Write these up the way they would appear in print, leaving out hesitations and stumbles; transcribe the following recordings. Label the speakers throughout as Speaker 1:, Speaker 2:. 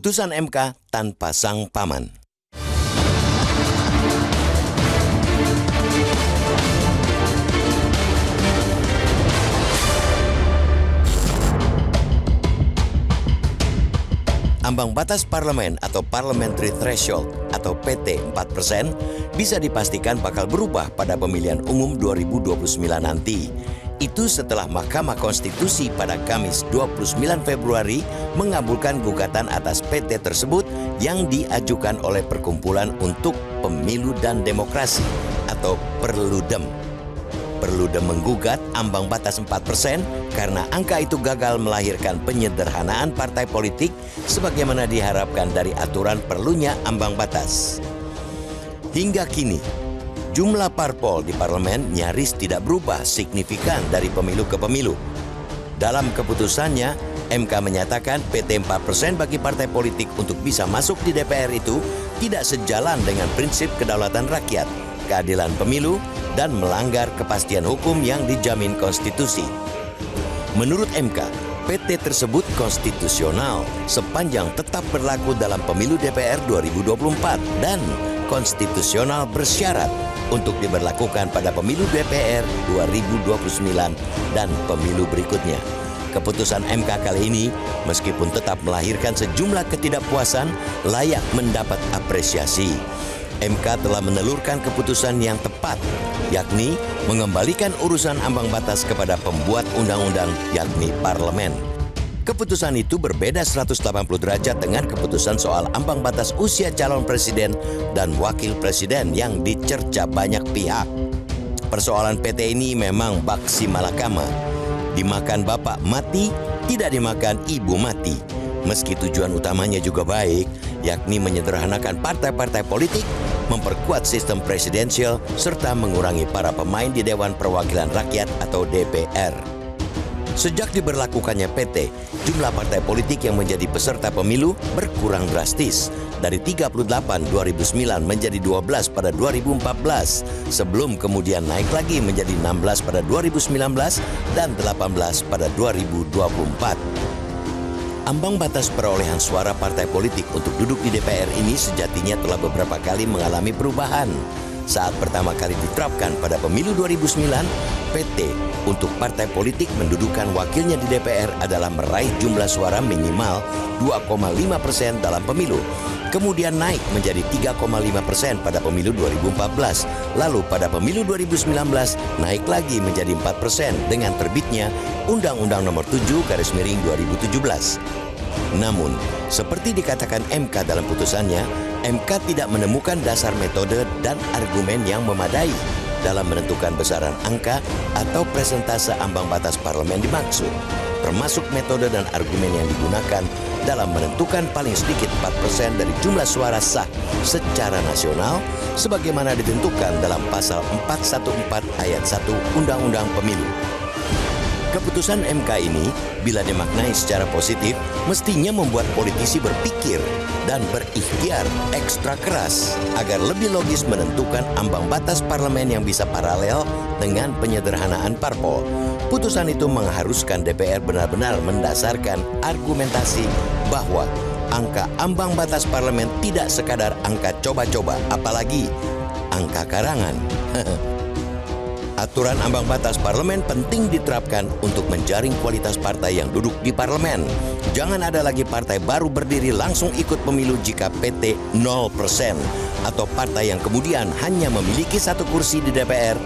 Speaker 1: Putusan MK tanpa sang paman. Ambang batas parlemen atau Parliamentary Threshold atau PT 4% bisa dipastikan bakal berubah pada pemilihan umum 2029 nanti. Itu setelah Mahkamah Konstitusi pada Kamis 29 Februari mengabulkan gugatan atas PT tersebut yang diajukan oleh Perkumpulan untuk Pemilu dan Demokrasi atau Perludem. Perludem menggugat ambang batas 4% karena angka itu gagal melahirkan penyederhanaan partai politik sebagaimana diharapkan dari aturan perlunya ambang batas. Hingga kini, jumlah parpol di parlemen nyaris tidak berubah signifikan dari pemilu ke pemilu. Dalam keputusannya, MK menyatakan PT 4% bagi partai politik untuk bisa masuk di DPR itu tidak sejalan dengan prinsip kedaulatan rakyat, keadilan pemilu, dan melanggar kepastian hukum yang dijamin konstitusi. Menurut MK, PT tersebut konstitusional sepanjang tetap berlaku dalam pemilu DPR 2024 dan konstitusional bersyarat untuk diberlakukan pada pemilu DPR 2029 dan pemilu berikutnya. Keputusan MK kali ini, meskipun tetap melahirkan sejumlah ketidakpuasan, layak mendapat apresiasi. MK telah menelurkan keputusan yang tepat, yakni mengembalikan urusan ambang batas kepada pembuat undang-undang, yakni parlemen. Keputusan itu berbeda 180 derajat dengan keputusan soal ambang batas usia calon presiden dan wakil presiden yang dicerca banyak pihak. Persoalan PT ini memang baksi malakama. Dimakan bapak mati, tidak dimakan ibu mati. Meski tujuan utamanya juga baik, yakni menyederhanakan partai-partai politik, memperkuat sistem presidensial, serta mengurangi para pemain di Dewan Perwakilan Rakyat atau DPR. Sejak diberlakukannya PT, jumlah partai politik yang menjadi peserta pemilu berkurang drastis. Dari 38 2009 menjadi 12 pada 2014, sebelum kemudian naik lagi menjadi 16 pada 2019 dan 18 pada 2024. Ambang batas perolehan suara partai politik untuk duduk di DPR ini sejatinya telah beberapa kali mengalami perubahan. Saat pertama kali diterapkan pada pemilu 2009, PT untuk partai politik mendudukan wakilnya di DPR adalah meraih jumlah suara minimal 2,5% dalam pemilu. Kemudian naik menjadi 3,5% pada pemilu 2014. Lalu pada pemilu 2019 naik lagi menjadi 4% dengan terbitnya Undang-Undang Nomor 7/2017. Namun, seperti dikatakan MK dalam putusannya, MK tidak menemukan dasar metode dan argumen yang memadai dalam menentukan besaran angka atau presentase ambang batas parlemen dimaksud, termasuk metode dan argumen yang digunakan dalam menentukan paling sedikit 4% dari jumlah suara sah secara nasional sebagaimana ditentukan dalam pasal 414 ayat 1 Undang-Undang Pemilu. Keputusan MK ini, bila dimaknai secara positif, mestinya membuat politisi berpikir dan berikhtiar ekstra keras agar lebih logis menentukan ambang batas parlemen yang bisa paralel dengan penyederhanaan parpol. Putusan itu mengharuskan DPR benar-benar mendasarkan argumentasi bahwa angka ambang batas parlemen tidak sekadar angka coba-coba, apalagi angka karangan. Aturan ambang batas parlemen penting diterapkan untuk menjaring kualitas partai yang duduk di parlemen. Jangan ada lagi partai baru berdiri langsung ikut pemilu jika PT 0% atau partai yang kemudian hanya memiliki satu kursi di DPR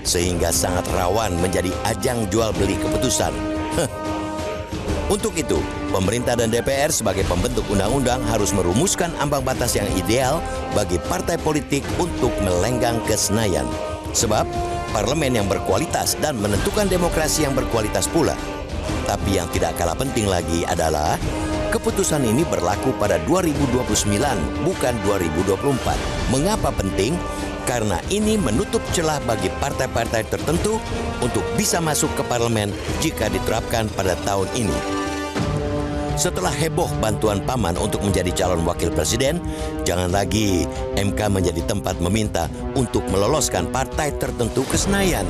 Speaker 1: sehingga sangat rawan menjadi ajang jual beli keputusan. Untuk itu, pemerintah dan DPR sebagai pembentuk undang-undang harus merumuskan ambang batas yang ideal bagi partai politik untuk melenggang ke Senayan. Sebab parlemen yang berkualitas dan menentukan demokrasi yang berkualitas pula. Tapi yang tidak kalah penting lagi adalah keputusan ini berlaku pada 2029, bukan 2024. Mengapa penting? Karena ini menutup celah bagi partai-partai tertentu untuk bisa masuk ke parlemen jika diterapkan pada tahun ini. Setelah heboh bantuan paman untuk menjadi calon wakil presiden, jangan lagi MK menjadi tempat meminta untuk meloloskan partai tertentu ke Senayan.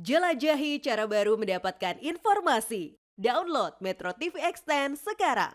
Speaker 2: Jelajahi cara baru mendapatkan informasi. Download Metro TV Extend sekarang.